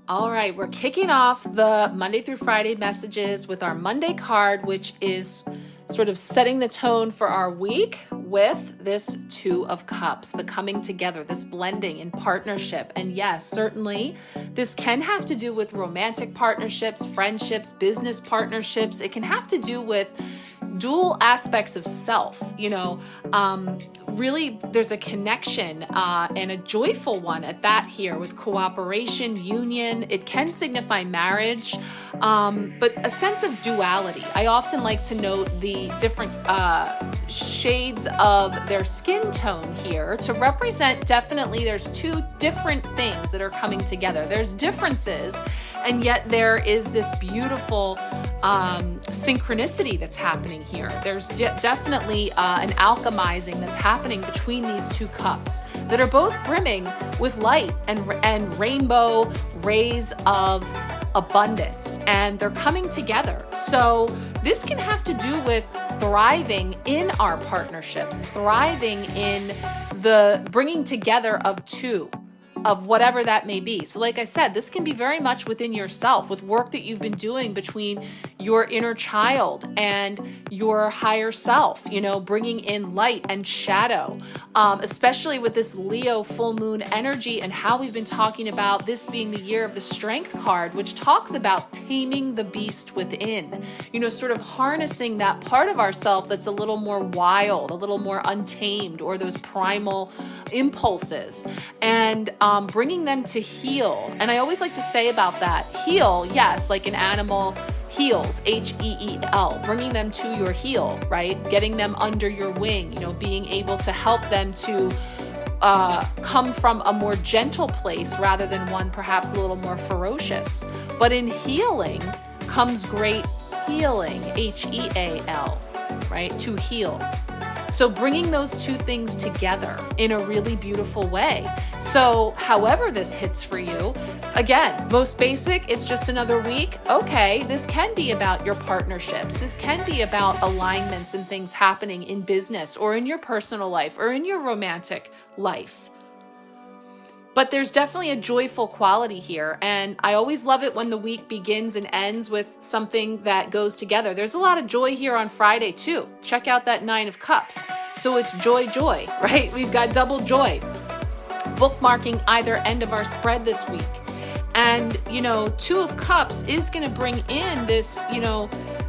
All right, we're kicking off the Monday through Friday messages with our Monday card, which is sort of setting the tone for our week with this Two of Cups, the coming together, this blending in partnership. And yes, certainly this can have to do with romantic partnerships, friendships, business partnerships. It can have to do with dual aspects of self, really there's a connection and a joyful one at that here with cooperation, union. It can signify marriage, but a sense of duality. I often like to note the different shades of their skin tone here to represent definitely there's two different things that are coming together. There's differences, and yet there is this beautiful synchronicity that's happening here. There's definitely an alchemizing that's happening between these two cups that are both brimming with light and rainbow rays of abundance, and they're coming together. So this can have to do with thriving in our partnerships, thriving in the bringing together of two, of whatever that may be. So like I said, this can be very much within yourself, with work that you've been doing between your inner child and your higher self, bringing in light and shadow, especially with this Leo full moon energy and how we've been talking about this being the year of the Strength card, which talks about taming the beast within, sort of harnessing that part of ourself that's a little more wild, a little more untamed, or those primal impulses, and bringing them to heel. And I always like to say about that, heal, yes, like an animal heels, H-E-E-L, bringing them to your heel, right? Getting them under your wing, being able to help them to come from a more gentle place rather than one perhaps a little more ferocious. But in healing comes great healing, H-E-A-L, right? To heal. So bringing those two things together in a really beautiful way. So however this hits for you, again, most basic, it's just another week. Okay, this can be about your partnerships. This can be about alignments and things happening in business or in your personal life or in your romantic life. But there's definitely a joyful quality here. And I always love it when the week begins and ends with something that goes together. There's a lot of joy here on Friday too. Check out that 9 of Cups. So it's joy, right? We've got double joy. Bookmarking either end of our spread this week. And, 2 of Cups is going to bring in this,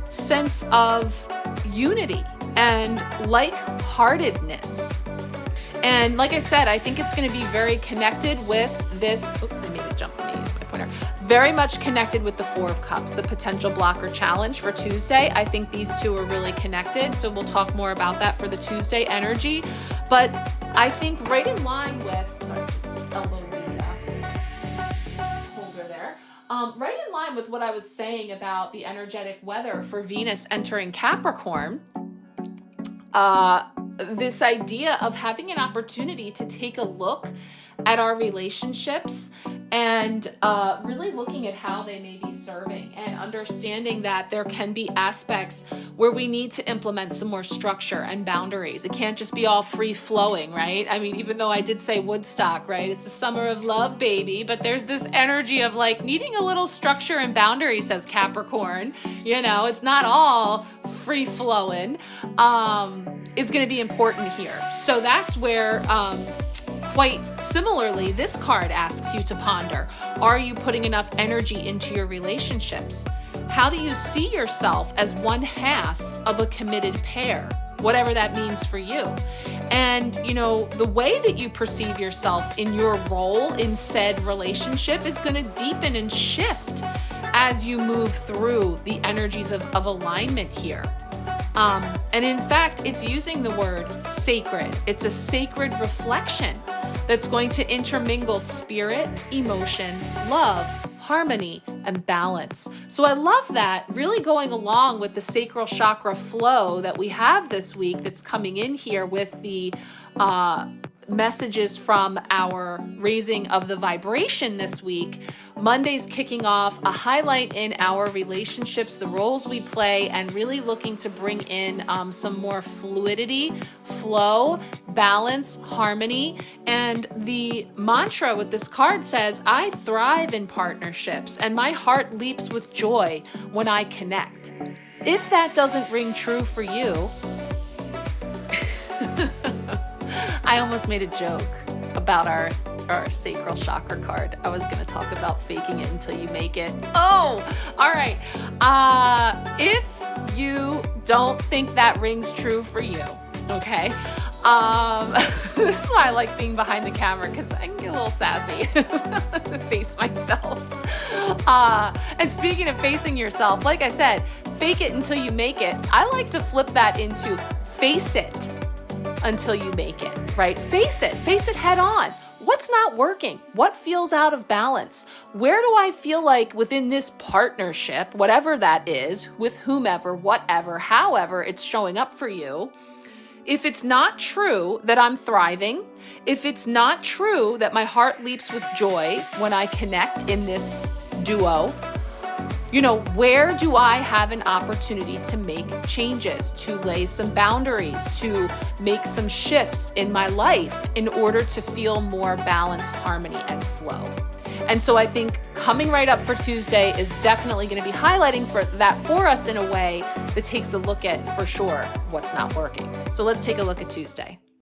sense of unity and like-heartedness. And like I said, I think it's going to be very connected with this. I made a jump. Let me use my pointer. Very much connected with the 4 of Cups, the potential blocker challenge for Tuesday. I think these two are really connected. So we'll talk more about that for the Tuesday energy. But I think right in line with, sorry, just elbow the holder there. Right in line with what I was saying about the energetic weather for Venus entering Capricorn, this idea of having an opportunity to take a look at our relationships and really looking at how they may be serving, and understanding that there can be aspects where we need to implement some more structure and boundaries. It can't just be all free flowing, right? I mean, even though I did say Woodstock, right? It's the summer of love, baby, but there's this energy of like needing a little structure and boundary, says Capricorn. It's not all free flowing. Is going to be important here. So that's where, quite similarly, this card asks you to ponder. Are you putting enough energy into your relationships? How do you see yourself as one half of a committed pair? Whatever that means for you. And, the way that you perceive yourself in your role in said relationship is going to deepen and shift as you move through the energies of alignment here. And in fact, it's using the word sacred. It's a sacred reflection that's going to intermingle spirit, emotion, love, harmony, and balance. So I love that, really going along with the sacral chakra flow that we have this week that's coming in here with the messages from our raising of the vibration this week. Monday's kicking off a highlight in our relationships, the roles we play, and really looking to bring in some more fluidity, flow, balance, harmony. And the mantra with this card says, I thrive in partnerships and my heart leaps with joy when I connect. If that doesn't ring true for you, I almost made a joke about our sacral chakra card. I was going to talk about faking it until you make it. Oh, all right. If you don't think that rings true for you, okay? This is why I like being behind the camera, because I can get a little sassy, face myself. And speaking of facing yourself, like I said, fake it until you make it. I like to flip that into face it until you make it, right? Face it head on. What's not working? What feels out of balance? Where do I feel like within this partnership, whatever that is, with whomever, whatever, however it's showing up for you, if it's not true that I'm thriving, if it's not true that my heart leaps with joy when I connect in this duo, where do I have an opportunity to make changes, to lay some boundaries, to make some shifts in my life in order to feel more balance, harmony, and flow? And so I think coming right up for Tuesday is definitely going to be highlighting for us in a way that takes a look at, for sure, what's not working. So let's take a look at Tuesday.